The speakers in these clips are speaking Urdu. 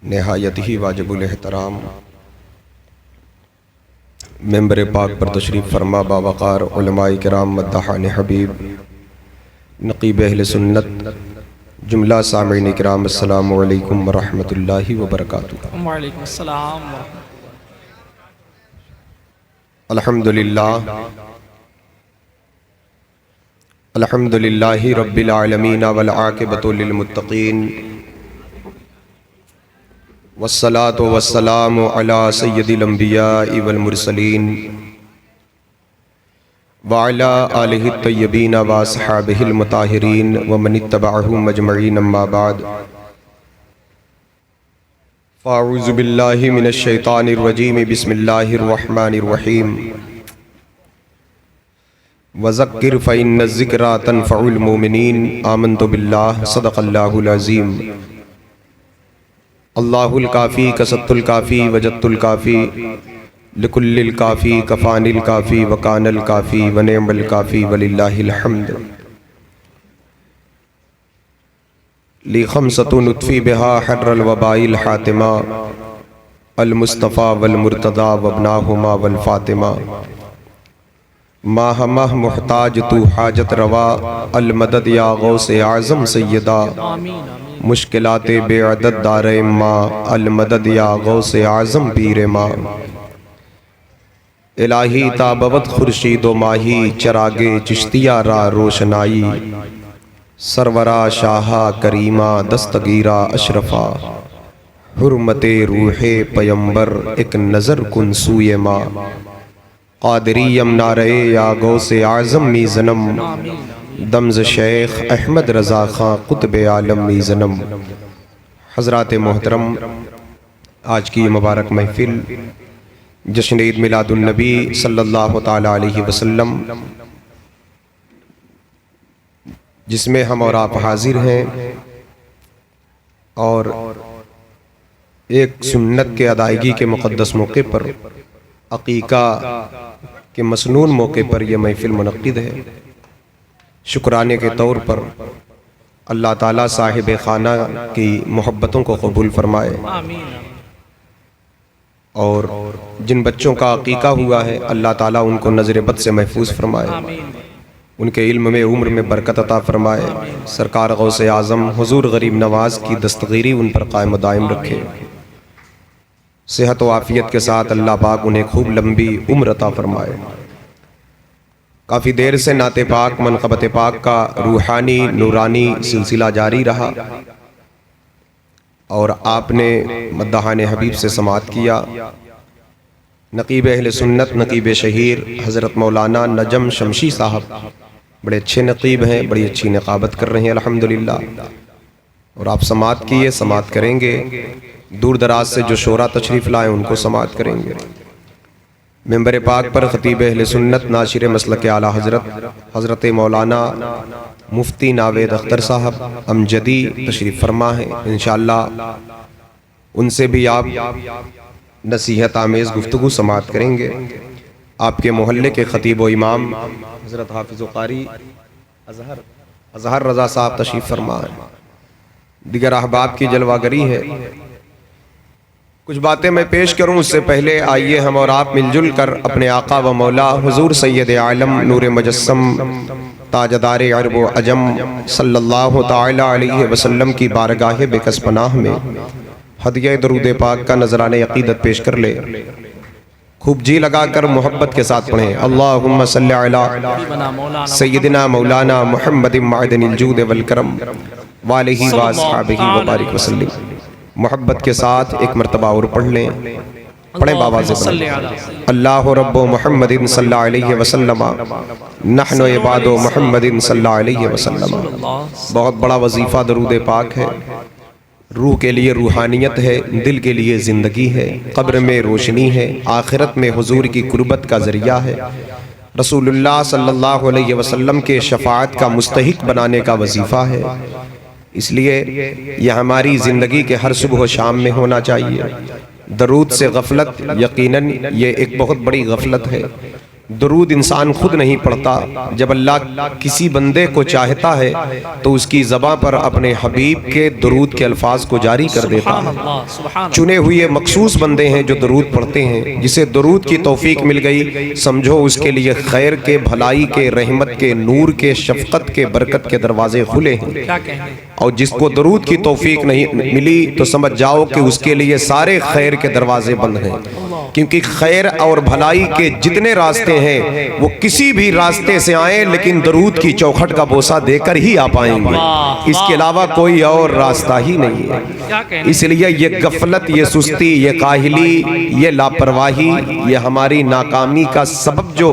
نہایت ہی واجب الاحترام ممبر پاک پر تشریف فرما باوقار علماء کرام مداحان حبیب نقیب اہل سنت جملہ سامعین کرام السلام علیکم ورحمۃ اللہ وبرکاتہ۔ وعلیکم السلام الحمد للہ رب العالمین والعاقبۃ للمتقین والصلاة والسلام علی سید الانبیاء والمرسلین وعلی آلہ الطیبین واصحابہ المطہرین ومن اتبعہم اجمعین اما بعد فاعوذ باللہ من الشیطان الرجیم بسم اللہ الرحمن الرحیم وذکر فإن الذکرى تنفع المؤمنین آمنت باللہ صدق اللہ العظیم۔ اللہ الکافی کسبت الکافی وجدت الکافی لکل الکافی کفان الکافی وکان الکافی ونعم الکافی وللہ الحمد۔ لی خمسۃ نطفی بہا حر الوباء الحاتمہ المصطفیٰ والمرتضیٰ وابناہما والفاطمہ ماہمہ محتاج تو حاجت روا المدد یا غوث اعظم سیدہ مشکلات بے عدد دار ماں المدد یا غوث اعظم پیر ماں الہی تابوت خورشید و ماہی چراغ چشتیہ را روشنائی سرورا شاہا کریمہ دستگیرہ اشرفا حرمت روح پیمبر ایک نظر کن سوئے ماں قادریم نعرے یا غوث اعظم می زنم دمز شیخ احمد رضا خان قطب عالم می زنم۔ حضرات محترم، آج کی مبارک محفل جشن عید میلاد النبی صلی اللہ تعالی علیہ وسلم جس میں ہم اور آپ حاضر ہیں اور ایک سنت کے ادائیگی کے مقدس موقع پر عقیقہ کے مسنون موقع پر یہ محفل منعقد ہے۔ شکرانے کے طور پر اللہ تعالیٰ صاحب خانہ کی محبتوں کو قبول فرمائے اور جن بچوں کا عقیقہ ہوا ہے اللہ تعالیٰ ان کو نظر بد سے محفوظ فرمائے، ان کے علم میں عمر میں برکت عطا فرمائے، سرکار غوث اعظم حضور غریب نواز کی دستگیری ان پر قائم و دائم رکھے، صحت و عافیت کے ساتھ اللہ پاک انہیں خوب لمبی عمر عطا فرمائے۔ کافی دیر سے نعت پاک منقبت پاک کا روحانی نورانی سلسلہ جاری رہا اور آپ نے مداحان حبیب سے سماعت کیا۔ نقیب اہل سنت نقیب شہیر حضرت مولانا نجم شمشی صاحب بڑے اچھے نقیب ہیں، بڑی اچھی نقابت کر رہے ہیں الحمدللہ، اور آپ سماعت کیے، سماعت کریں گے، دور دراز سے جو شعراء تشریف لائیں ان کو سماعت کریں گے۔ ممبر پاک پر خطیب اہل سنت ناشر مسلک اعلیٰ حضرت مولانا مفتی ناوید اختر صاحب امجدی تشریف فرما ہیں، انشاءاللہ ان سے بھی آپ نصیحت آمیز گفتگو سماعت کریں گے۔ آپ کے محلے کے خطیب و امام حضرت حافظ و قاری اظہر رضا صاحب تشریف فرما ہیں، دیگر احباب کی جلوہ گری ہے۔ کچھ باتیں میں پیش کروں اس سے پہلے آئیے ہم اور آپ مل جل کر اپنے آقا و مولا حضور سید عالم نور مجسم تاجدار عرب و عجم صلی اللہ تعالی علیہ وسلم کی بارگاہ بکس پناہ میں ہدیہ درود پاک کا نذرانِ عقیدت پیش کر لے۔ خوب جی لگا کر محبت کے ساتھ پڑھیں، اللہم صلی علی سیدنا مولانا محمد معدن الجود والکرم والہ واصحابہ وبارک وسلم۔ محبت کے ساتھ ایک مرتبہ اور پڑھ لیں، پڑھیں بابا سے اللہ رب محمد صلی اللہ علیہ وسلم نحن عباد محمد صلی اللہ علیہ وسلم۔ بہت بڑا وظیفہ درود پاک ہے، روح کے لیے روحانیت ہے، دل کے لیے زندگی ہے، قبر میں روشنی ہے، آخرت میں حضور کی قربت کا ذریعہ ہے، رسول اللہ صلی اللہ علیہ وسلم کے شفاعت کا مستحق بنانے کا وظیفہ ہے۔ اس لیے یہ ہماری زندگی کے ہر صبح و شام میں ہونا چاہیے۔ درود سے غفلت، یقیناً یہ ایک بہت بڑی غفلت ہے۔ درود انسان خود نہیں پڑھتا، جب اللہ کسی بندے کو چاہتا ہے تو اس کی زبان پر اپنے حبیب کے درود کے الفاظ کو جاری کر دیتا ہے۔ چنے ہوئے مخصوص بندے ہیں جو درود پڑھتے ہیں، جسے درود کی توفیق مل گئی، سمجھو اس کے لیے خیر کے، بھلائی کے، رحمت کے، نور کے، شفقت کے، برکت کے دروازے کھلے ہیں۔ اور جس کو درود کی توفیق نہیں ملی تو سمجھ جاؤ کہ اس کے لیے سارے خیر کے دروازے بند ہیں، کیونکہ خیر اور بھلائی کے جتنے راستے ہیں وہ کسی بھی راستے سے آئیں لیکن درود کی چوکھٹ کا بوسہ دے کر ہی آ پائیں گے، اس کے علاوہ کوئی اور راستہ ہی نہیں ہے۔ اس لیے یہ غفلت، یہ سستی، یہ کاہلی، یہ لاپرواہی، یہ ہماری ناکامی کا سبب، جو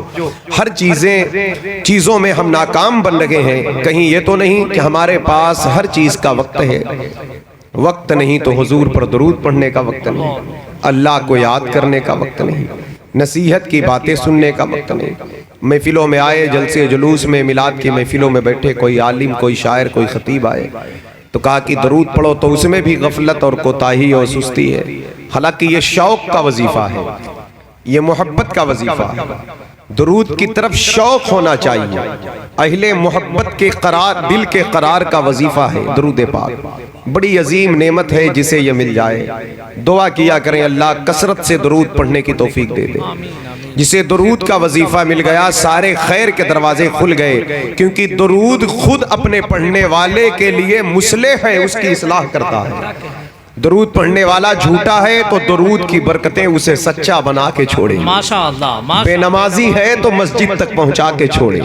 ہر چیزوں میں ہم ناکام بن لگے ہیں، کہیں یہ تو نہیں کہ ہمارے پاس ہر چیز کا وقت ہے؟ وقت نہیں تو حضور پر درود پڑھنے کا وقت نہیں، اللہ کو یاد کرنے کا وقت نہیں، نصیحت کی باتیں سننے کا وقت نہیں۔ محفلوں میں آئے، جلسے جلوس میں، میلاد کی محفلوں میں بیٹھے، کوئی عالم، کوئی شاعر، کوئی خطیب آئے تو کہا کہ درود پڑھو، تو اس میں بھی غفلت اور کوتاہی اور سستی ہے۔ حالانکہ یہ شوق کا وظیفہ ہے، یہ محبت کا وظیفہ ہے، درود کی طرف شوق ہونا چاہیے۔ اہل محبت کے قرار، دل کے قرار کا وظیفہ ہے درود پاک، بڑی عظیم نعمت ہے جسے یہ مل جائے۔ دعا کیا کریں اللہ کثرت سے درود پڑھنے کی توفیق دے دے۔ جسے درود کا وظیفہ مل گیا سارے خیر کے دروازے کھل گئے، کیونکہ درود خود اپنے پڑھنے والے کے لیے مصلح ہے، اس کی اصلاح کرتا ہے۔ درود پڑھنے والا جھوٹا ہے تو درود کی برکتیں اسے سچا بنا کے چھوڑیں، بے نمازی ہے تو مسجد تک پہنچا کے چھوڑیں،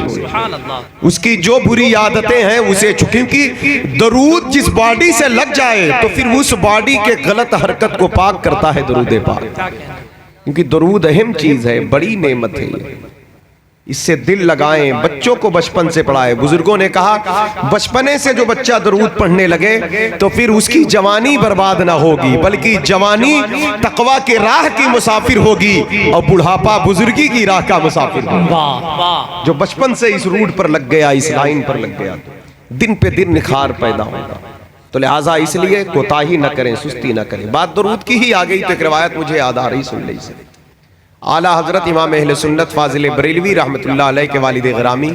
اس کی جو بری عادتیں ہیں اسے کیونکہ درود جس باڈی سے لگ جائے تو پھر اس باڈی کے غلط حرکت کو پاک کرتا ہے درود پاک، کیونکہ درود اہم چیز ہے، بڑی نعمت ہے، اس سے دل لگائیں، بچوں کو بچپن سے پڑھائیں۔ بزرگوں نے کہا بچپنے سے جو بچہ درود پڑھنے لگے تو پھر اس کی جوانی برباد نہ ہوگی، بلکہ جوانی تقوی کے راہ کی مسافر ہوگی اور بڑھاپا بزرگی کی راہ کا مسافر ہوگا۔ جو بچپن سے اس روٹ پر لگ گیا، اس لائن پر لگ گیا، دن پہ دن نکھار پیدا ہوگا۔ تو لہٰذا اس لیے کوتاہی نہ کریں، سستی نہ کریں۔ بات درود کی ہی آ گئی تو ایک روایت مجھے یاد آ رہی، سن لیجیے۔ اعلیٰ حضرت امام اہل سنت فاضل بریلوی رحمت اللہ علیہ کے والد گرامی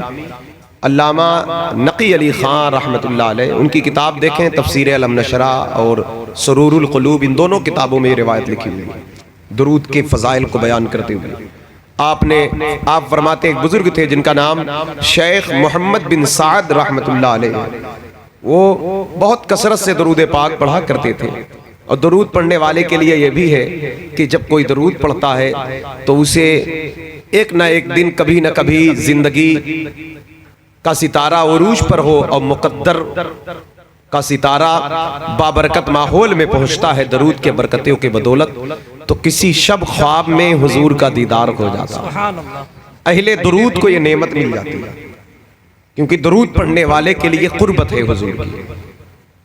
علامہ نقی علی خان رحمت اللہ علیہ، ان کی کتاب دیکھیں، تفسیر علم نشرہ اور سرور القلوب، ان دونوں کتابوں میں یہ روایت لکھی ہوئی ہے درود کے فضائل کو بیان کرتے ہوئے۔ آپ فرماتے ایک بزرگ تھے جن کا نام شیخ محمد بن سعد رحمت اللہ علیہ، وہ بہت کثرت سے درود پاک پڑھا کرتے تھے، اور درود پڑھنے والے کے لیے یہ بھی ہے کہ جب کوئی درود پڑھتا ہے تو اسے ایک نہ ایک دن کبھی نہ کبھی زندگی کا ستارہ عروج پر ہو، اور مقدر کا ستارہ بابرکت ماحول میں پہنچتا ہے درود کے برکتوں کے بدولت، تو کسی شب خواب میں حضور کا دیدار ہو جاتا ہے۔ اہل درود کو یہ نعمت مل جاتی ہے، کیونکہ درود پڑھنے والے کے لیے قربت ہے حضور کی۔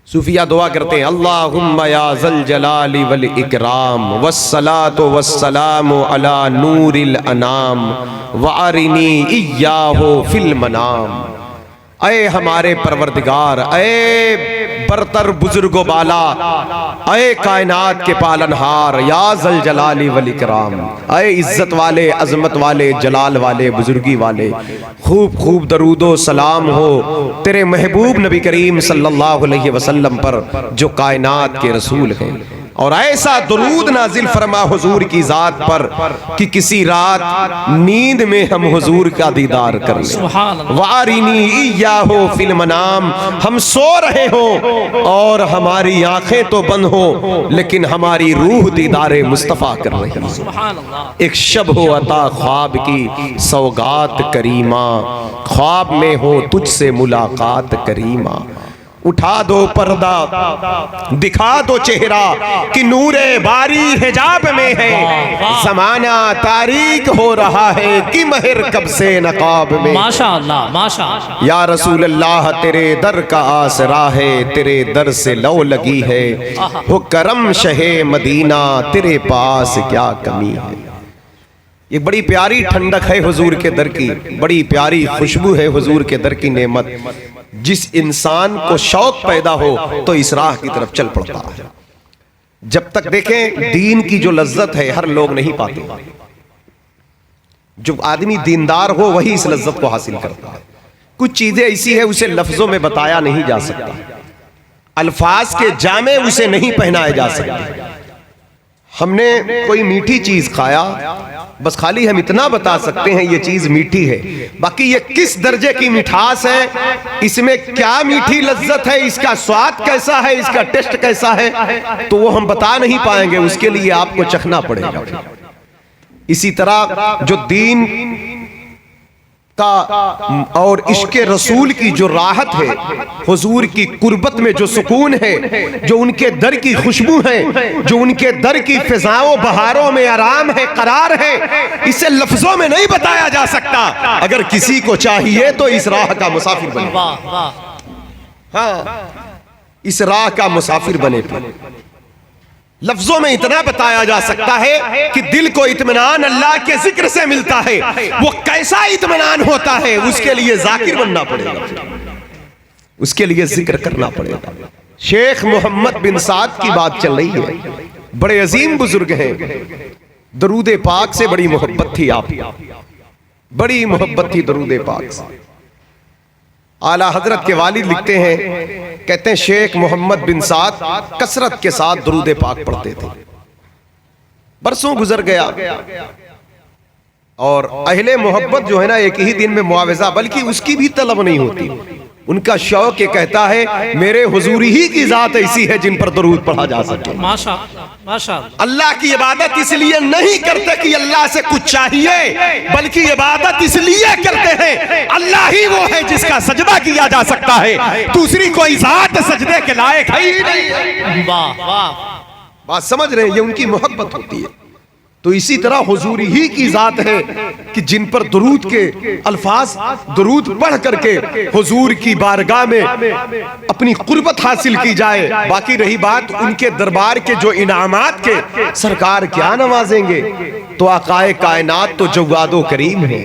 صوفیہ دعا کرتے ہیں اللہم یا ذل جلال والاکرام والصلاة والسلام علی نور الانام وارنی ایاہ فی المنام۔ اے ہمارے پروردگار، اے برتر بزرگ و بالا، اے کائنات کے پالنہار، یا ذل جلال والاکرام، اے عزت والے، عظمت والے، جلال والے، بزرگی والے، خوب خوب درود و سلام ہو تیرے محبوب نبی کریم صلی اللہ علیہ وسلم پر جو کائنات کے رسول ہیں، اور ایسا درود نازل فرما حضور کی ذات پر کہ کسی رات نیند میں ہم حضور کا دیدار کر لیں۔ وَارِنِي إِيَّاهُ فِي الْمَنَامِ، ہم سو رہے ہوں اور ہماری آنکھیں تو بند ہوں لیکن ہماری روح دیدار مصطفیٰ کر رہی ہے۔ ایک شب ہو عطا خواب کی سوگات کریمہ، خواب میں ہو تجھ سے ملاقات کریمہ، اٹھا دو پردہ دکھا دو چہرہ کہ نور باری حجاب میں ہے، زمانہ تاریک ہو رہا ہے کہ مہر کب سے نقاب میں۔ ماشاءاللہ ماشاءاللہ، یا رسول اللہ تیرے در کا آسرا ہے، تیرے در سے لو لگی ہے، ہو کرم شہ مدینہ تیرے پاس کیا کمی ہے۔ یہ بڑی پیاری ٹھنڈک ہے حضور کے در کی، بڑی پیاری خوشبو ہے حضور کے در کی نعمت، جس انسان کو شوق پیدا ہو تو اس راہ کی طرف چل پڑتا ہے۔ جب تک دیکھیں دین کی جو لذت ہے ہر لوگ نہیں پاتے، جو آدمی دیندار ہو وہی اس لذت کو حاصل کرتا ہے. کچھ چیزیں ایسی ہیں اسے لفظوں میں بتایا نہیں جا سکتا, الفاظ کے جامے اسے نہیں پہنائے جا سکتے. ہم نے کوئی میٹھی چیز کھایا, بس خالی ہم اتنا بتا سکتے ہیں یہ چیز میٹھی ہے, باقی یہ کس درجے کی مٹھاس ہے, اس میں کیا میٹھی لذت ہے, اس کا سواد کیسا ہے, اس کا ٹیسٹ کیسا ہے, تو وہ ہم بتا نہیں پائیں گے, اس کے لیے آپ کو چکھنا پڑے گا. اسی طرح جو دین کا اور عشق رسول کی جو راحت ہے, حضور کی قربت میں جو سکون ہے, جو ان کے در کی خوشبو ہے, جو ان کے در کی فضاؤں بہاروں میں آرام ہے, قرار ہے, اسے لفظوں میں نہیں بتایا جا سکتا. اگر کسی کو چاہیے تو اس راہ کا مسافر بنے, ہاں اس راہ کا مسافر بنے. لفظوں میں اتنا بتایا جا سکتا ہے کہ دل کو اطمینان اللہ کے ذکر سے ملتا ہے. وہ کیسا اطمینان ہوتا ہے, اس کے لیے ذاکر بننا پڑے گا, اس کے لیے ذکر کرنا پڑے گا. شیخ محمد بن سعد کی بات چل رہی ہے, بڑے عظیم بزرگ ہیں, درود پاک سے بڑی محبت تھی, آپ بڑی محبت تھی درود پاک سے. اعلیٰ حضرت کے والد لکھتے ہیں, کہتے ہیں شیخ محمد بن سعد کثرت کے ساتھ درود پاک پڑھتے تھے. برسوں گزر گیا اور اہل محبت جو ہے نا ایک ہی دن میں معاوضہ بلکہ اس کی بھی طلب نہیں ہوتی. ان کا شوق یہ کہتا ہے میرے حضور ہی کی ذات ایسی ہے جن پر درود پڑھا جا سکے. اللہ کی عبادت اس لیے نہیں کرتے کہ اللہ سے کچھ چاہیے, بلکہ عبادت اس لیے کرتے ہیں اللہ ہی وہ ہے جس کا سجدہ کیا جا سکتا ہے, دوسری کوئی ذات سجدے کے لائق ہے ہی نہیں. بات سمجھ رہے ہیں, یہ ان کی محبت ہوتی ہے. تو اسی طرح حضور ہی کی ذات ہے کہ جن پر درود کے الفاظ, درود پڑھ کر کے حضور کی بارگاہ میں اپنی قربت حاصل کی جائے. باقی رہی بات ان کے دربار کے جو انعامات کے, سرکار کیا نوازیں گے, تو آقائے کائنات تو جواد و کریم ہیں,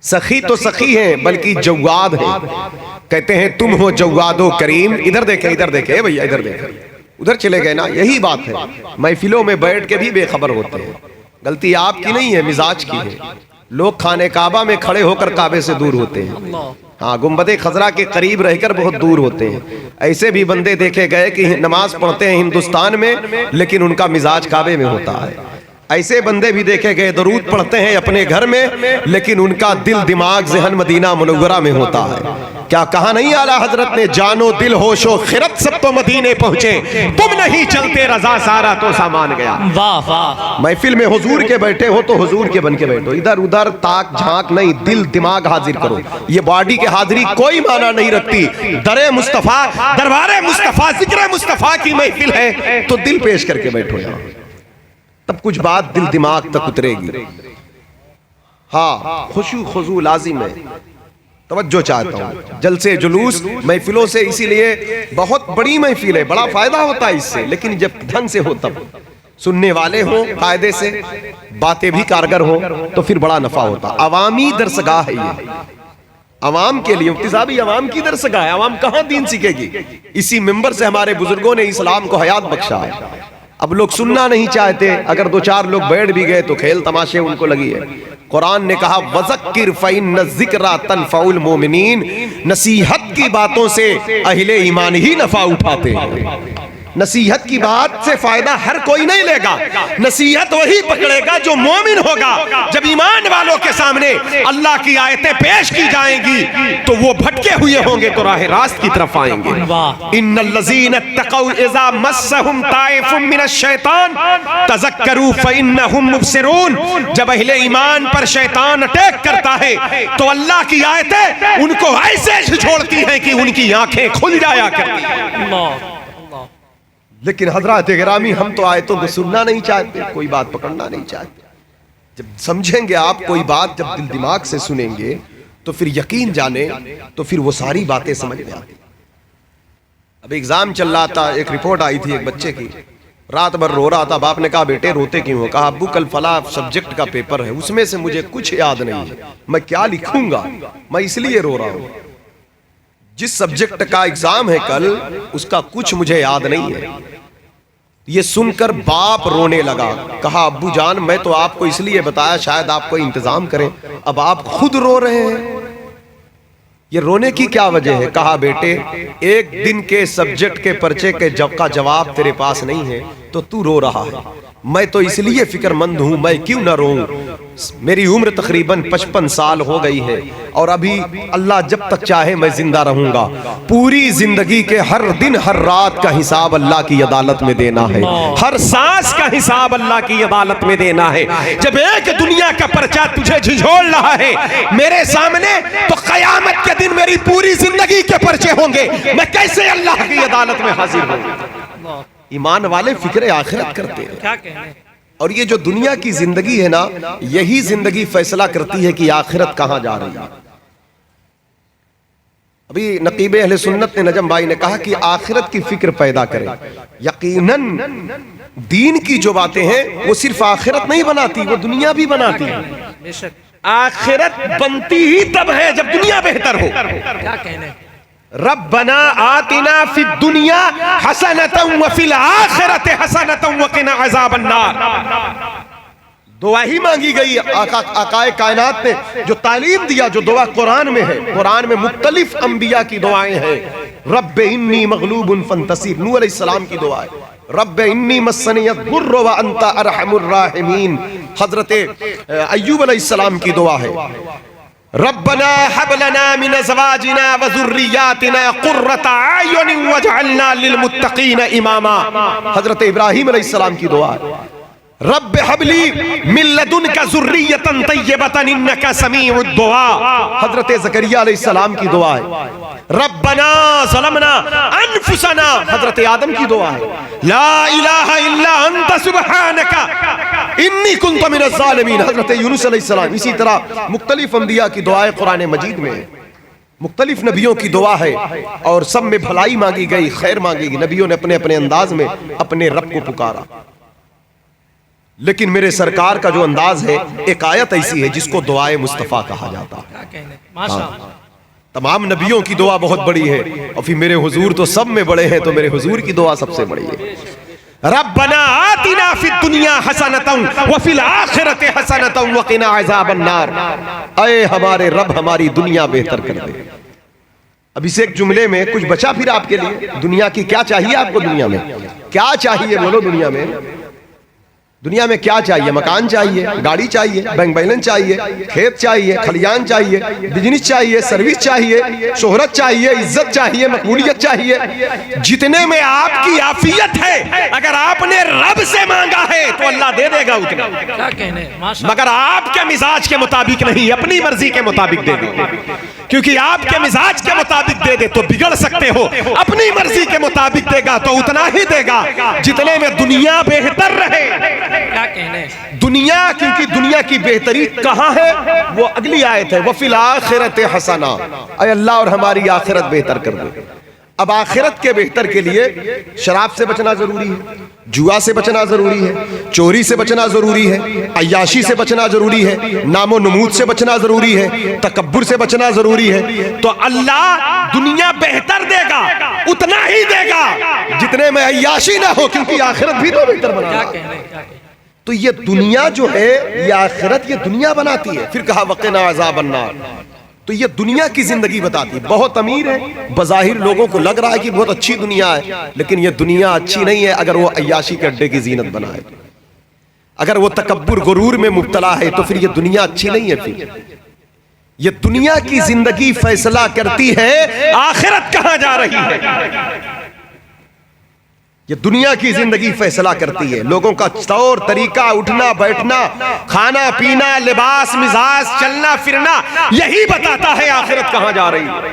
سخی تو سخی ہیں بلکہ جواد ہیں. کہتے ہیں تم ہو جواد و کریم. ادھر دیکھیں, ادھر دیکھیں بھیا, ادھر دیکھیں, ادھر چلے گئے نا, یہی بات ہے. محفلوں میں بیٹھ کے بھی بے خبر ہوتے ہیں. غلطی آپ کی نہیں ہے, مزاج کی ہے. لوگ خانہ کعبہ میں کھڑے ہو کر کعبے سے دور ہوتے ہیں, ہاں گنبد خضرا کے قریب رہ کر بہت دور ہوتے ہیں. ایسے بھی بندے دیکھے گئے کہ نماز پڑھتے ہیں ہندوستان میں لیکن ان کا مزاج کعبے میں ہوتا ہے. ایسے بندے بھی دیکھے گئے درود پڑھتے ہیں اپنے گھر میں لیکن ان کا دل دماغ ذہن مدینہ منورہ میں ہوتا ہے. کیا کہا نہیں اعلیٰ حضرت نے, جانو دل ہوش و خرد سب تو مدینے پہنچے, تم نہیں چلتے رضا سارا تو سامان گیا. محفل میں حضور کے بیٹھے ہو تو حضور کے بن کے بیٹھو, ادھر ادھر تاک جھانک نہیں, دل دماغ حاضر کرو. یہ باڈی کے حاضری کوئی معنی نہیں رکھتی. در مصطفیٰ, دربار مصطفیٰ, ذکر مصطفیٰ کی محفل ہے تو دل پیش کر کے بیٹھو یہاں, تب کچھ بات دل دماغ تک اترے گی. ہاں خشوع خضوع لازم ہے. توجہ چاہتا ہوں, جلسے جلوس محفلوں سے, اسی لیے بہت بڑی محفل ہے, بڑا فائدہ ہوتا ہے اس سے, لیکن جب ڈھنگ سے ہو تب, سننے والے ہوں قاعدے سے, باتیں بھی کارگر ہوں تو پھر بڑا نفع ہوتا. عوامی درسگاہ ہے یہ, عوام کے لیے, مفتی صاحب یہ عوام کی درسگاہ ہے. عوام کہاں دین سیکھے گی؟ اسی ممبر سے ہمارے بزرگوں نے اسلام کو حیات بخشا ہے. اب لوگ سننا نہیں چاہتے, اگر دو چار لوگ بیٹھ بھی گئے تو کھیل تماشے ان کو لگی ہے. قرآن نے کہا وَذَكِّرْ فَإِنَّ الذِّكْرَ تَنْفَعُ الْمُؤْمِنِينَ, نصیحت کی باتوں سے اہل ایمان ہی نفع اٹھاتے ہیں. نصیحت کی بات سے فائدہ ہر کوئی نہیں لے گا, نصیحت وہی پکڑے گا جو مومن ہوگا. جب ایمان والوں کے سامنے اللہ کی آیتیں پیش کی جائیں گی تو وہ بھٹکے ہوئے ہوں گے تو راہ راست کی طرف آئیں گے. ان الذین اتقوا اذا مسهم طائف من الشیطان تذکروا فانهم مبصرون. جب اہل ایمان پر شیطان اٹیک کرتا ہے تو اللہ کی آیتیں ان کو ایسے جھنجھوڑتی ہیں کہ ان کی آنکھیں کھل جایا کرتی ہیں. لیکن حضرات گرامی, ہم تو آیتوں کو سننا نہیں چاہتے, کوئی بات پکڑنا نہیں چاہتے. جب سمجھیں گے آپ کوئی بات, جب دل دماغ سے سنیں گے تو پھر یقین جانے تو پھر وہ ساری باتیں سمجھ میں آتی. اب ایگزام چل رہا تھا, ایک رپورٹ آئی تھی ایک بچے کی, رات بھر رو رہا تھا. باپ نے کہا بیٹے روتے کیوں ہو؟ کہا ابو کل فلاں سبجیکٹ کا پیپر ہے, اس میں سے مجھے کچھ یاد نہیں ہے, میں کیا لکھوں گا, میں اس لیے رو رہا ہوں. جس سبجیکٹ کا ایگزام ہے کل, اس کا کچھ مجھے یاد نہیں ہے. یہ سن کر باپ رونے لگا. کہا ابو جان میں تو آپ کو اس لیے بتایا شاید آپ کو انتظام کریں, اب آپ خود رو رہے ہیں, یہ رونے کی کیا وجہ ہے؟ کہا بیٹے ایک دن کے سبجیکٹ کے پرچے کے کا جواب تیرے پاس نہیں ہے تو تو رو رہا ہے. میں تو اس لیے فکر مند ہوں, میں کیوں نہ روؤں. میری عمر تقریباً 55 سال ہو گئی ہے اور ابھی اللہ جب تک چاہے میں زندہ رہوں گا. پوری زندگی کے ہر دن ہر رات کا حساب اللہ کی عدالت میں دینا ہے, ہر سانس کا حساب اللہ کی عدالت میں دینا ہے. جب ایک دنیا کا پرچہ تجھے جھنجھوڑ رہا ہے میرے سامنے, تو قیامت کے دن میری پوری زندگی کے پرچے ہوں گے, میں کیسے اللہ کی عدالت میں حاضر ہوں. ایمان والے فکر آخرت کرتے ہیں, اور یہ جو دنیا کی زندگی ہے نا, یہی زندگی فیصلہ کرتی ہے کہ آخرت کہاں جا رہی ہے. ابھی نقیب اہل سنت نے نجم بھائی نے کہا کہ آخرت کی فکر پیدا کریں. یقیناً دین کی جو باتیں ہیں وہ صرف آخرت نہیں بناتی, وہ دنیا بھی بناتی ہے. آخرت بنتی ہی تب ہے جب دنیا بہتر ہو. کیا کہنے ربنا آتنا فی الدنیا حسنتا وفی الآخرت حسنتا وقنا عذاب النار. دعا ہی مانگی گئی آقا کائنات نے, جو تعلیم دیا, جو دعا قرآن میں ہے. قرآن میں مختلف انبیاء کی دعائیں ہیں. رب انی مغلوب فانتصر, نوح علیہ السلام کی دعا ہے. رب انی مسنی الضر وانت ارحم الراحمین, حضرت ایوب علیہ السلام کی دعا ہے. ربنا حب لنا من ازواجنا وذریاتنا قرۃ اعین واجعلنا للمتقین اماما, حضرت ابراہیم علیہ السلام کی دعا ہے. رب حب لی من لدنک ذریۃ طیبۃ انک سمیع الدعاء, حضرت زکریا علیہ السلام کی دعا ہے. ربنا ظلمنا انفسنا, حضرت آدم کی دعا ہے. لا الہ الا انت سبحانک انی کنت من الظالمین, حضرت یونس علیہ السلام. اسی طرح مختلف انبیاء کی دعائیں قرآن مجید میں, مختلف نبیوں کی دعا ہے, اور سب میں بھلائی مانگی گئی, خیر مانگی گئی. نبیوں نے اپنے اپنے انداز میں اپنے رب کو پکارا. لیکن میرے سرکار کا جو انداز ہے, ایک آیت ایسی ہے جس کو دعائے مصطفیٰ کہا جاتا ہے. تمام نبیوں کی دعا بہت بڑی ہے, اور پھر میرے حضور تو سب میں بڑے ہیں, تو میرے حضور کی دعا سب سے بڑی ہے. ربنا آتنا فی الدنیا حسنتا وفی الآخرت حسنتا وقنا عذاب النار. اے ہمارے رب ہماری دنیا بہتر کر دے. اب اس ایک جملے میں کچھ بچا پھر آپ کے لیے. دنیا کی کیا چاہیے آپ کو؟ دنیا میں کیا چاہیے بولو؟ دنیا میں کیا چاہیے؟ مکان چاہیے, گاڑی چاہیے, بینک بیلنس چاہیے, کھیت چاہیے, کھلیان چاہیے, بزنس چاہیے, سروس چاہیے, شہرت چاہیے, عزت چاہیے, مقبولیت چاہیے. جتنے میں آپ کی عافیت ہے, اگر آپ نے رب سے مانگا ہے تو اللہ دے دے گا اتنا. کیا کہنے, مگر آپ کے مزاج کے مطابق نہیں, اپنی مرضی کے مطابق دے دے. کیونکہ آپ کے مزاج کے مطابق دے دے تو بگڑ سکتے ہو, اپنی مرضی کے مطابق دے گا تو اتنا ہی دے گا جتنے میں دنیا بہتر رہے. کیا کہنے دنیا, کیونکہ دنیا کی بہتری کہاں ہے وہ اگلی آیت ہے. وفی الآخرت حسنہ, اے اللہ اور ہماری آخرت بہتر کر دے. اب آخرت کے بہتر کے لیے شراب سے بچنا ضروری ہے, جوا سے بچنا ضروری ہے, چوری سے بچنا ضروری ہے, عیاشی سے بچنا ضروری ہے, نام و نمود سے بچنا ضروری ہے, تکبر سے بچنا ضروری ہے. تو اللہ دنیا بہتر دے گا, اتنا ہی دے گا جتنے میں عیاشی نہ ہو, کیونکہ آخرت بھی تو بہتر بنا. کیا کہنے تو یہ دنیا جو ہے, یہ آخرت, یہ دنیا بناتی ہے. پھر کہا وقنا عذاب النار. تو یہ دنیا کی زندگی بتاتی ہے. بہت امیر ہے, بظاہر لوگوں کو لگ رہا ہے کہ بہت اچھی دنیا ہے, لیکن یہ دنیا اچھی نہیں ہے اگر وہ عیاشی کے اڈے کی زینت بنائے. اگر وہ تکبر غرور میں مبتلا ہے تو پھر یہ دنیا اچھی نہیں ہے. پھر یہ دنیا کی زندگی فیصلہ کرتی ہے آخرت کہاں جا رہی ہے. یہ دنیا کی زندگی فیصلہ کرتی ہے. لوگوں کا طور طریقہ, اٹھنا بیٹھنا, کھانا پینا, لباس, مزاج, چلنا پھرنا, یہی بتاتا ہے آخرت کہاں جا رہی ہے.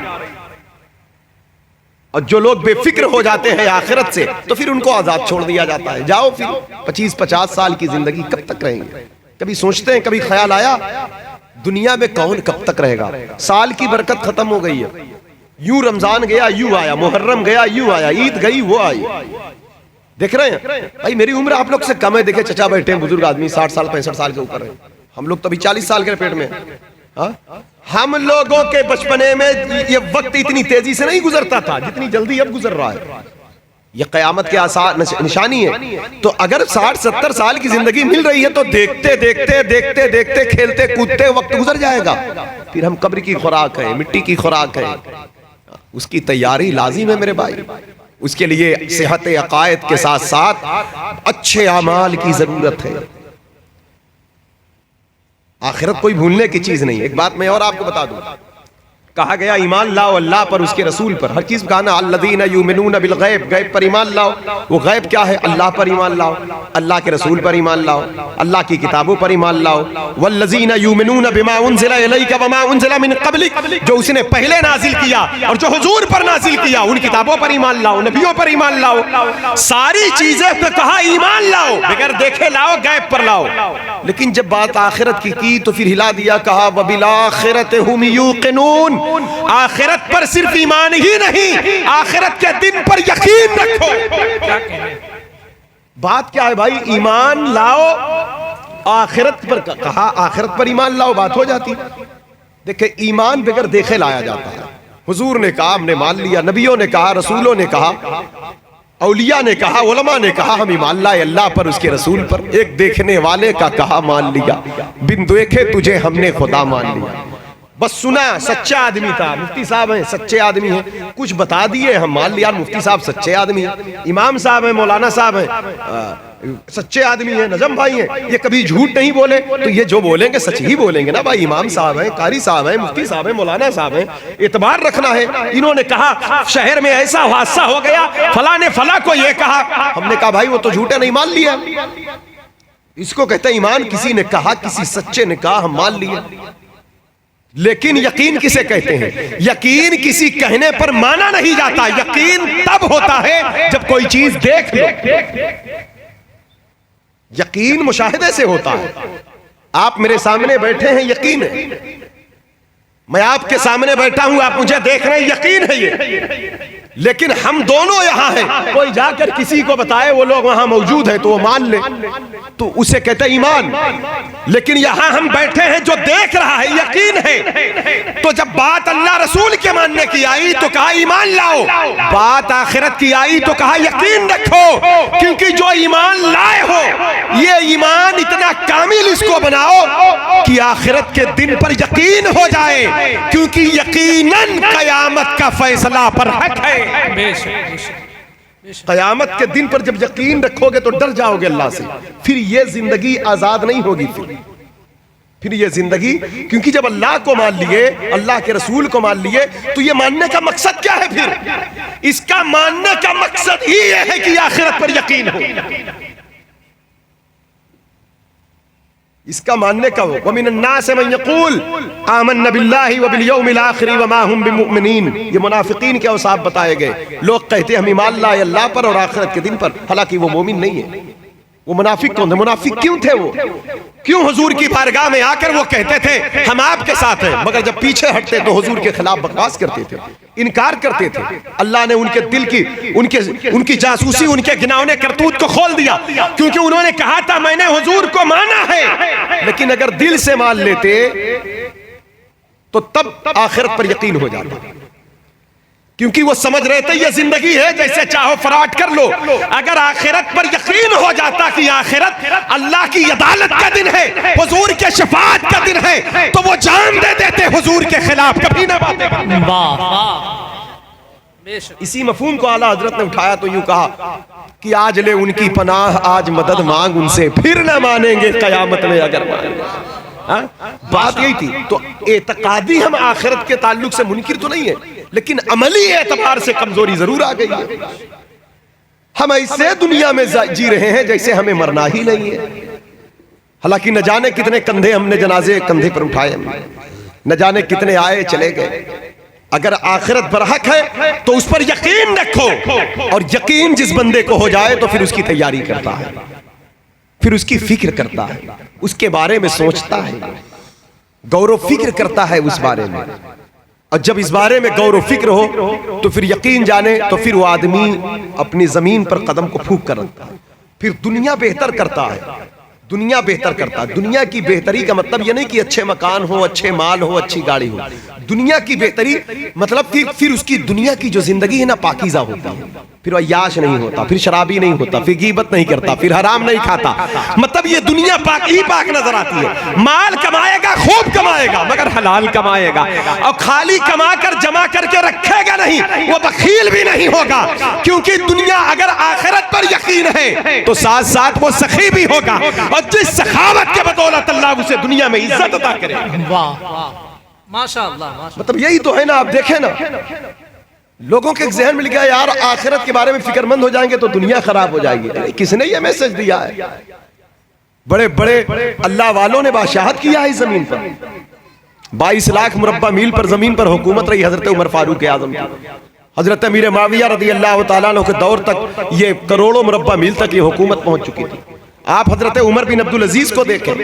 اور جو لوگ بے فکر ہو جاتے ہیں آخرت سے تو پھر ان کو آزاد چھوڑ دیا جاتا ہے. جاؤ پھر 25-50 سال کی زندگی کب تک رہیں گے؟ کبھی سوچتے ہیں, کبھی خیال آیا دنیا میں کون کب تک رہے گا؟ سال کی برکت ختم ہو گئی ہے. یوں رمضان گیا یوں آیا, محرم گیا یوں آیا, عید گئی وہ آئی. دیکھ رہے ہیں بھائی, میری عمر آپ لوگ سے کم ہے. دیکھیں چچا بیٹھے ہیں, بزرگ آدمی 60 سال 65 سال کے اوپر ہیں. ہم لوگ تو ابھی 40 سال کے پیٹ میں. ہم لوگوں کے بچپنے میں یہ وقت اتنی تیزی سے نہیں گزرتا تھا جتنی جلدی اب گزر رہا ہے. یہ قیامت کے آثار نشانی ہے. تو اگر 60-70 سال کی زندگی مل رہی ہے تو دیکھتے دیکھتے کھیلتے کودتے وقت گزر جائے گا. پھر ہم قبر کی خوراک ہیں, مٹی کی خوراک ہیں. اس کی تیاری لازم ہے میرے بھائی. اس کے لیے صحت عقائد کے ساتھ ساتھ اچھے اعمال کی ضرورت ہے. آخرت کوئی بھولنے کی چیز نہیں. ایک بات میں اور آپ کو بتا دوں, کہا گیا ایمان لاؤ اللہ پر, اس کے رسول پر. ہر چیز کہا نا الذین یؤمنون بالغیب, غیب پر ایمان لاؤ. وہ غیب کیا ہے؟ اللہ پر ایمان لاؤ, اللہ کے رسول پر ایمان لاؤ, اللہ کی کتابوں پر ایمان لاؤ. والذین یؤمنون بما انزل الیک وما انزل من قبلک, جو اس نے پہلے نازل کیا اور جو حضور پر نازل کیا ان کتابوں پر ایمان لاؤ, نبیوں پر ایمان لاؤ. ساری چیزیں پہ کہا ایمان لاؤ, بغیر دیکھے لاؤ, غیب پر لاؤ. لیکن جب بات آخرت کی تو پھر ہلا دیا, کہا وبالآخرۃ ھم یوقنون. آخرت پر صرف ایمان ہی نہیں, آخرت کے دن پر یقین رکھو. کیا کہنے. بات کیا ہے بھائی؟ ایمان لاؤ آخرت پر. کہا آخرت پر ایمان لاؤ, بات ہو جاتی. دیکھیں ایمان بغیر دیکھے لایا جاتا ہے. حضور نے کہا ہم نے مان لیا, نبیوں نے کہا, رسولوں نے کہا, اولیاء نے کہا, علماء نے کہا ہم ایمان لائے اللہ پر, اس کے رسول پر. ایک دیکھنے والے کا کہا مان لیا, بن دیکھے تجھے ہم نے خدا مان لیا. بس سنا, سچا آدمی تھا, مفتی صاحب ہیں سچے آدمی ہیں, کچھ بتا دیے ہم مان لیا مفتی صاحب سچے آدمی ہیں, امام صاحب ہیں, مولانا صاحب ہیں سچے آدمی ہیں, نجم بھائی ہیں, یہ کبھی جھوٹ نہیں بولے, تو یہ جو بولیں گے سچ ہی بولیں گے نا بھائی. امام صاحب ہیں, قاری صاحب ہیں, مفتی صاحب ہیں, مولانا صاحب ہیں, اعتبار رکھنا ہے. انہوں نے کہا شہر میں ایسا حادثہ ہو گیا, فلاں نے فلاں کو یہ کہا. ہم نے کہا بھائی وہ تو جھوٹے نہیں, مان لیا. اس کو کہتے ہیں ایمان. کسی نے کہا, کسی سچے نے کہا, ہم مان لیا. لیکن یقین کسے کہتے ہیں؟ یقین کسی کہنے پر مانا نہیں جاتا. یقین تب ہوتا ہے جب کوئی چیز دیکھ لو. یقین مشاہدے سے ہوتا ہے. آپ میرے سامنے بیٹھے ہیں, یقین ہے. میں آپ کے سامنے بیٹھا ہوں, آپ مجھے دیکھ رہے ہیں, یقین ہے یہ. لیکن ہم دونوں یہاں ہیں, کوئی جا کر کسی کو بتائے وہ لوگ وہاں موجود ہیں تو وہ مان لے, تو اسے کہتے ہیں ایمان. لیکن یہاں ہم بیٹھے ہیں, جو دیکھ رہا ہے یقین ہے. تو جب بات اللہ رسول کے ماننے کی آئی تو کہا ایمان لاؤ, بات آخرت کی آئی تو کہا یقین رکھو. کیونکہ جو ایمان لائے ہو یہ ایمان اتنا کامل اس کو بناؤ کہ آخرت کے دن پر یقین ہو جائے, کیونکہ یقیناً قیامت کا فیصلہ پر حق ہے. قیامت کے دن پر جب یقین رکھو گے تو ڈر جاؤ گے اللہ سے. پھر یہ زندگی آزاد نہیں ہوگی. پھر یہ زندگی, کیونکہ جب اللہ کو مان لیے, اللہ کے رسول کو مان لیے, تو یہ ماننے کا مقصد کیا ہے؟ پھر اس کا ماننے کا مقصد ہی یہ ہے کہ آخرت پر یقین ہو. اس کا ماننے کا ہو. وَمِنَ النَّاسِ مَن يَقُولُ آمَنَّا بِاللَّهِ وَبِالْيَوْمِ الْآخِرِ وَمَا هُمْ بِمُؤْمِنِينَ. یہ منافقین کے اوصاف بتائے گئے. لوگ کہتے ہیں ہم ایمان لائے اللہ پر اور آخرت کے دن پر, حالانکہ وہ مومن نہیں ہے. وہ منافق کون تھے؟ منافق کیوں تھے وہ؟ کیوں حضور کی بارگاہ میں آ کر وہ کہتے تھے ہم آپ کے ساتھ ہیں, مگر جب پیچھے ہٹتے تو حضور کے خلاف بکواس کرتے تھے, انکار کرتے تھے. اللہ نے ان کے دل کی, ان کی جاسوسی, ان کے گناونے کرتوت کو کھول دیا, کیونکہ انہوں نے کہا تھا میں نے حضور کو مانا ہے. لیکن اگر دل سے مان لیتے تو تب آخرت پر یقین ہو جاتا, کیونکہ وہ سمجھ رہے تھے یہ زندگی ہے جیسے چاہو فراٹ کر لو. اگر آخرت پر یقین ہو جاتا کہ آخرت اللہ کی عدالت کا دن ہے, حضور کے شفاعت کا دن ہے, تو وہ جان دے دیتے حضور کے خلاف کبھی نہ باتیں کرتے. اسی مفہوم کو اعلیٰ حضرت نے اٹھایا تو یوں کہا کہ آج لے ان کی پناہ, آج مدد مانگ ان سے, پھر نہ مانیں گے قیامت میں اگر مانیں گے. بات یہی تھی. تو اعتقادی ہم آخرت کے تعلق سے منکر تو نہیں ہے, لیکن عملی اعتبار سے کمزوری ضرور آ گئی ہے. ہم ایسے دنیا میں جی رہے ہیں جیسے ہمیں مرنا ہی نہیں ہے. حالانکہ نہ جانے کتنے کندھے ہم نے جنازے کندھے پر اٹھائے, نہ جانے کتنے آئے چلے گئے. اگر آخرت پر حق ہے تو اس پر یقین رکھو, اور یقین جس بندے کو ہو جائے تو پھر اس کی تیاری کرتا ہے, پھر اس کی فکر کرتا ہے, اس کے بارے میں سوچتا ہے, غور و فکر کرتا ہے اس بارے میں. اور جب اس بارے میں غور و فکر ہو تو پھر یقین جانے تو پھر وہ آدمی اپنی زمین پر قدم کو پھونک کر رکھتا ہے, پھر دنیا بہتر کرتا ہے. دنیا بہتر کرتا ہے. دنیا کی بہتری کا مطلب یہ نہیں کہ اچھے مکان ہو, اچھے مال ہو, اچھی گاڑی ہو. دنیا کی بہتری مطلب پھر اس کی دنیا کی جو زندگی ہے نا پاکیزہ ہوتی ہے، پھر عیاش نہیں ہوتا، پھر شرابی نہیں ہوتا، پھر غیبت نہیں کرتا، پھر حرام نہیں کھاتا. مطلب یہ دنیا پاک ہی پاک نظر آتی ہے. مال کمائے گا، خوب کمائے گا، مگر حلال کمائے گا، اور خالی کما کر جمع کر کے رکھے گا نہیں، وہ بخیل بھی نہیں ہوگا. کیونکہ دنیا اگر آخرت پر یقین ہے تو ساتھ ساتھ وہ سخی بھی ہوگا، اور جس سخاوت کے بدولت اللہ اسے دنیا میں عزت عطا کرے. واہ ماشاءاللہ. مطلب یہی تو ہے نا. آپ دیکھیں نا، لوگوں کے ذہن میں لکھا ہے یار آخرت کے بارے میں فکر مند ہو جائیں گے تو دنیا خراب ہو جائے گی. کس نے یہ میسج دیا ہے؟ بڑے بڑے اللہ والوں نے بادشاہت کیا ہے اس زمین پر. 22 لاکھ مربع میل پر زمین پر حکومت رہی حضرت عمر فاروق اعظم کی. حضرت امیر معاویہ رضی اللہ تعالیٰ عنہ کے دور تک یہ کروڑوں مربع میل تک یہ حکومت پہنچ چکی تھی. آپ حضرت عمر بن عبدالعزیز کو دیکھیں،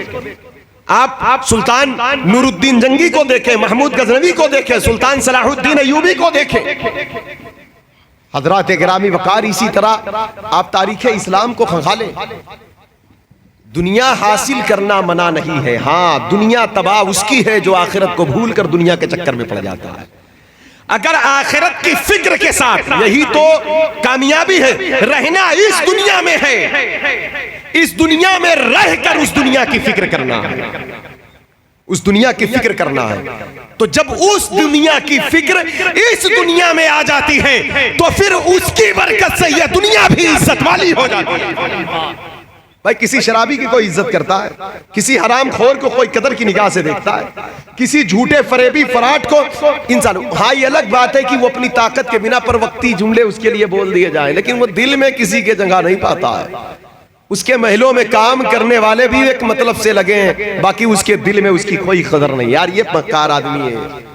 آپ سلطان نور الدین جنگی کو دیکھیں، محمود غزنوی کو دیکھیں، سلطان صلاح الدین ایوبی کو دیکھیں. حضرات گرامی وقار اسی طرح آپ تاریخ اسلام کو کھنگالیں. دنیا حاصل کرنا منع نہیں ہے، ہاں دنیا تباہ اس کی ہے جو آخرت کو بھول کر دنیا کے چکر میں پڑ جاتا ہے. اگر آخرت کی فکر کے ساتھ، یہی تو کامیابی ہے، رہنا اس دنیا میں ہے، اس دنیا میں رہ کر اس دنیا کی فکر کرنا ہے، اس دنیا کی فکر کرنا ہے. تو جب اس دنیا کی فکر اس دنیا میں آ جاتی ہے تو پھر اس کی برکت سے یہ دنیا بھی عزت والی ہو جاتی ہے. بھائی کسی شرابی کی کوئی عزت کرتا ہے، کسی حرام خور کو کوئی قدر کی نگاہ سے دیکھتا ہے، کسی جھوٹے فریبی فراٹ کو انسان. ہاں یہ الگ بات ہے کہ وہ اپنی طاقت کے بنا پر وقتی جملے اس کے لیے بول دیے جائیں، لیکن وہ دل میں کسی کے جگہ نہیں پاتا ہے. اس کے محلوں میں کام کرنے والے بھی ایک مطلب سے لگے ہیں، باقی اس کے دل میں اس کی کوئی قدر نہیں. یار یہ مکار آدمی ہے،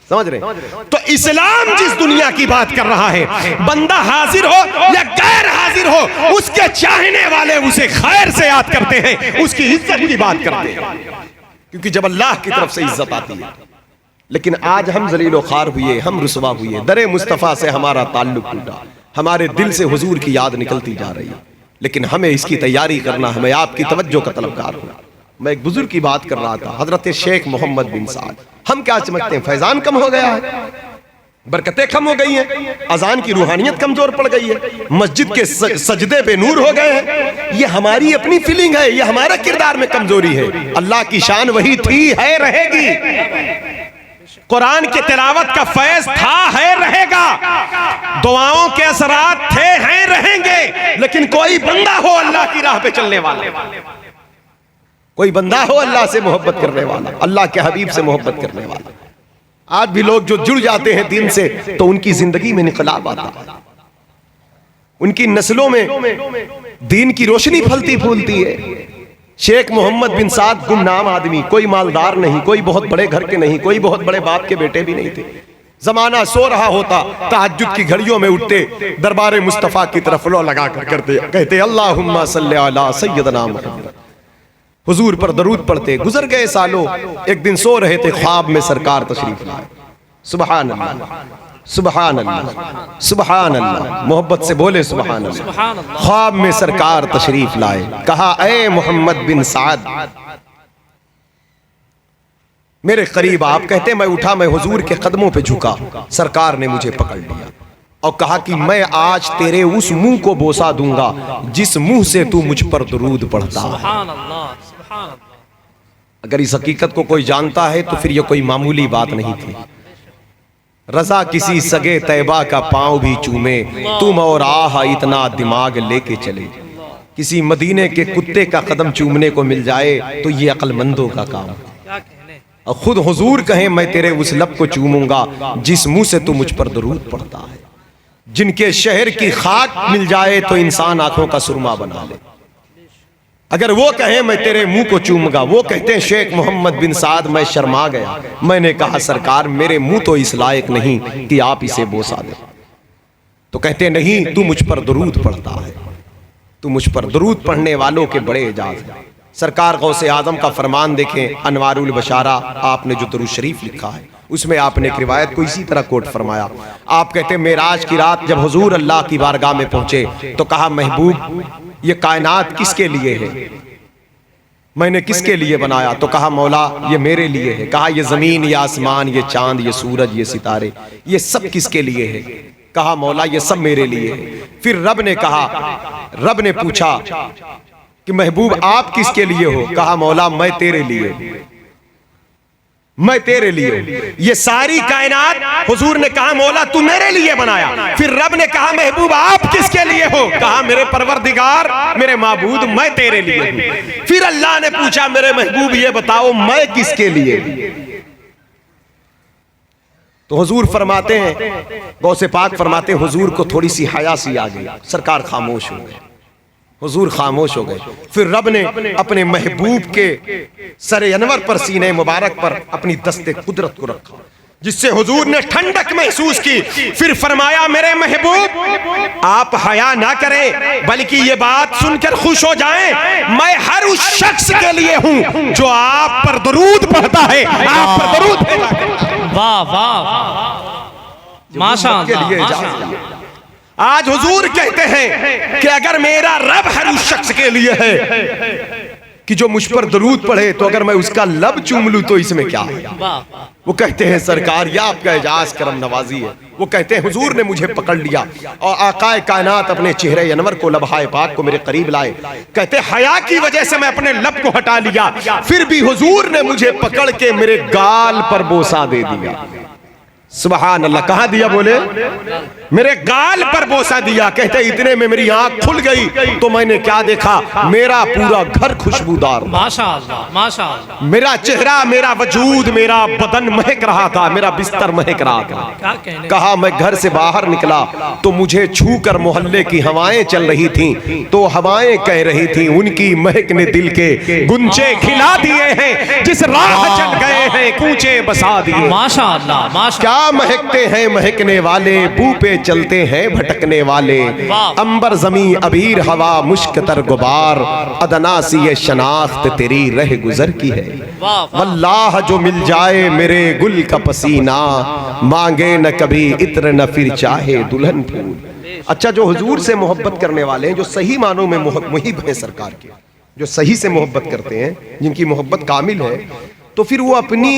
سمجھ رہے ہیں؟ تو اسلام جس دنیا کی بات کر رہا ہے، بندہ حاضر ہو یا غیر حاضر ہو، اس کے چاہنے والے اسے خیر سے یاد کرتے ہیں، اس کی عزت کی بات کرتے ہیں، کیونکہ جب اللہ کی طرف سے عزت آتی ہے. لیکن آج ہم ذلیل و خوار ہوئے، ہم رسوا ہوئے، در مصطفیٰ سے ہمارا تعلق ٹوٹا، ہمارے دل سے حضور کی یاد نکلتی جا رہی ہے. لیکن ہمیں اس کی تیاری کرنا، ہمیں آپ کی توجہ کا طلبگار ہونا. میں ایک بزرگ کی بات کر رہا تھا، حضرت شیخ محمد بن سعد. ہم کیا سمجھتے ہیں؟ فیضان کم ہو گیا ہے، برکتیں کم ہو گئی ہیں، اذان کی روحانیت کمزور پڑ گئی ہے، مسجد کے سجدے پہ نور ہو گئے ہیں. یہ ہماری اپنی فیلنگ ہے، یہ ہمارا کردار میں کمزوری ہے. اللہ کی شان وہی تھی، ہے، رہے گی. قرآن کی تلاوت کا فیض تھا، ہے، رہے گا. دعاؤں کے اثرات تھے، ہیں، رہیں گے. لیکن کوئی بندہ ہو اللہ کی راہ پہ چلنے والا، کوئی بندہ ہو اللہ سے محبت کرنے والا، اللہ کے حبیب سے محبت کرنے والا. آج بھی لوگ جو جڑ جاتے ہیں دین سے تو ان کی زندگی میں انقلاب آتا ہے، ان کی نسلوں میں دین کی روشنی پھلتی پھولتی ہے. شیخ محمد بن سعد گمنام آدمی، کوئی مالدار نہیں، کوئی بہت بڑے گھر کے نہیں، کوئی بہت بڑے باپ کے بیٹے بھی نہیں تھے. زمانہ سو رہا ہوتا، تہجد کی گھڑیوں میں اٹھتے، دربار مصطفیٰ کی طرف لو لگا کر کرتے، کہتے اللہم صلی علی سیدنا محمد، حضور پر درود پڑھتے. گزر گئے سالوں، ایک دن سو رہے تھے، خواب میں سرکار تشریف لائے. سبحان اللہ، سبحان اللہ، سبحان اللہ. محبت سے بولے سبحان اللہ. خواب میں سرکار تشریف لائے، کہا اے محمد بن سعد میرے قریب. آپ کہتے میں اٹھا، میں حضور کے قدموں پہ جھکا، سرکار نے مجھے پکڑ لیا اور کہا کہ میں آج تیرے اس منہ کو بوسا دوں گا جس منہ سے تو مجھ پر درود پڑھتا. سبحان اللہ، سبحان اللہ. اگر اس حقیقت کو کوئی جانتا ہے تو پھر یہ کوئی معمولی بات نہیں تھی. رضا کسی سگے طیبہ کا پاؤں بھی چومے، تم اور آہ اتنا دماغ لے کے چلے. کسی مدینے کے کتے کا قدم چومنے کو مل جائے تو یہ عقل مندوں کا کام. کیا کہنے. اور خود حضور کہیں میں تیرے اس لب کو چوموں گا جس منہ سے تو مجھ پر درود پڑھتا ہے. جن کے شہر کی خاک مل جائے تو انسان آنکھوں کا سرما بنا لے. اگر وہ کہیں میں تیرے منہ کو چوموں گا، وہ کہتے ہیں شیخ محمد بن سعد میں شرما گیا. میں نے کہا سرکار میرے منہ تو اس لائق نہیں کہ آپ اسے بوسا دیں. تو کہتے نہیں تو مجھ پر درود پڑھتا ہے، تو مجھ پر درود پڑھنے والوں کے بڑے اعزاز ہیں. سرکار غوث اعظم کا فرمان دیکھیں، انوار البشارہ آپ نے جو درود شریف لکھا ہے اس میں آپ نے ایک روایت کو اسی طرح کوٹ فرمایا. آپ کہتے ہیں معراج کی رات جب حضور اللہ کی بارگاہ میں پہنچے تو کہا محبوب یہ کائنات کس کے لیے ہے؟ میں نے کس کے لیے بنایا؟ تو کہا مولا یہ میرے لیے ہے۔ کہا یہ زمین، یہ آسمان، یہ چاند، یہ سورج، یہ ستارے، یہ سب کس کے لیے ہے؟ کہا مولا یہ سب میرے لیے ہے۔ پھر رب نے پوچھا کہ محبوب آپ کس کے لیے ہو؟ کہا مولا میں تیرے لیے، میں تیرے لیے۔ یہ ساری کائنات حضور نے کہا مولا تو میرے لیے بنایا۔ پھر رب نے کہا محبوب آپ کس کے لیے ہو؟ کہا میرے پروردگار، میرے معبود میں تیرے لیے ہوں۔ پھر اللہ نے پوچھا میرے محبوب یہ بتاؤ میں کس کے لیے؟ تو حضور فرماتے ہیں، غوث پاک فرماتے ہیں حضور کو تھوڑی سی حیا سی آ گئی، سرکار خاموش ہو گئے، حضور خاموش ہو گئے۔ پھر رب نے اپنے محبوب کے سر انور پر، سینے مبارک پر اپنی دست قدرت کو رکھا، جس سے حضور نے ٹھنڈک محسوس کی۔ پھر فرمایا میرے محبوب آپ حیا نہ کریں بلکہ یہ بات سن کر خوش ہو جائیں، میں ہر اس شخص کے لیے ہوں جو آپ پر درود پڑھتا ہے، آپ پر درود بھیجا کرتا ہے۔ واہ واہ ماشاءاللہ۔ آج حضور کہتے ہیں کہ اگر میرا رب ہر اس شخص کے لیے ہے کہ جو مجھ پر درود پڑھے تو اگر میں اس کا لب چوم لوں تو اس میں کیا ہے؟ وہ کہتے ہیں سرکار یہ آپ کا اعجاز کرم نوازی ہے۔ وہ کہتے ہیں حضور نے مجھے پکڑ لیا اور آقا کائنات اپنے چہرے انور کو، لبہائے پاک کو میرے قریب لائے۔ کہتے ہیں حیا کی وجہ سے میں اپنے لب کو ہٹا لیا، پھر بھی حضور نے مجھے پکڑ کے میرے گال پر بوسہ دے دیا۔ سبحان اللہ، کہاں دیا بولے؟ میرے گال پر بوسہ دیا۔ کہتے اتنے میں میری آنکھ کھل گئی تو میں نے کیا دیکھا؟ میرا پورا گھر خوشبودار، ماشاءاللہ ماشاءاللہ، میرا چہرہ، میرا وجود، میرا بدن مہک رہا تھا، میرا بستر مہک رہا تھا۔ کہا میں گھر سے باہر نکلا تو مجھے چھو کر محلے کی ہوائیں چل رہی تھیں، تو ہوائیں کہہ رہی تھیں ان کی مہک نے دل کے گنچے کھلا دیے ہیں، جس راہ چل گئے ہیں کوچے بسا دیے۔ ماشاءاللہ ماشاءاللہ، کیا مہکتے ہیں مہکنے والے، بو پہ چلتے ہیں بھٹکنے والے، امبر زمین عبیر ہوا مشک تر غبار، ادنا سی یہ شناخت تیری رہ گزر کی ہے۔ واللہ جو مل جائے میرے گل کا پسینہ، مانگے نہ کبھی عطر نہ پھر چاہے دلہن پھول۔ اچھا جو حضور سے محبت کرنے والے ہیں، جو صحیح معنوں میں محب ہیں سرکار کے، جو صحیح سے محبت کرتے ہیں، جن کی محبت کامل ہے، تو پھر وہ اپنی